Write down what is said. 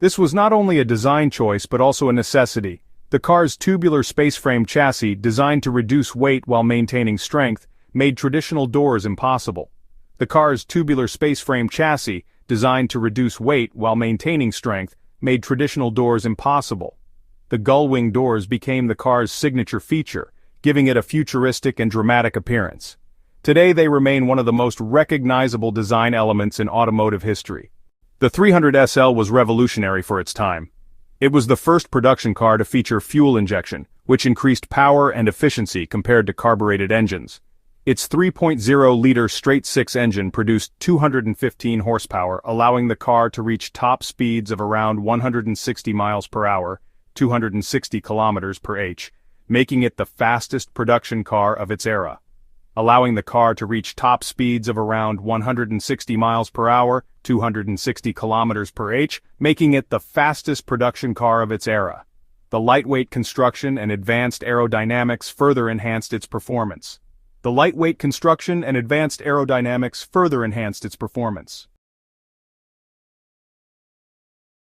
This was not only a design choice but also a necessity. The car's tubular spaceframe chassis, designed to reduce weight while maintaining strength, made traditional doors impossible. The car's tubular spaceframe chassis, designed to reduce weight while maintaining strength, made traditional doors impossible. The gullwing doors became the car's signature feature, giving it a futuristic and dramatic appearance. Today they remain one of the most recognizable design elements in automotive history. The 300 SL was revolutionary for its time. It was the first production car to feature fuel injection, which increased power and efficiency compared to carbureted engines. Its 3.0-liter straight-six engine produced 215 horsepower, allowing the car to reach top speeds of around 160 miles per hour, 260 kilometers per h, making it the fastest production car of its era. Allowing the car to reach top speeds of around 160 miles per hour, 260 kilometers per h, making it the fastest production car of its era. The lightweight construction and advanced aerodynamics further enhanced its performance.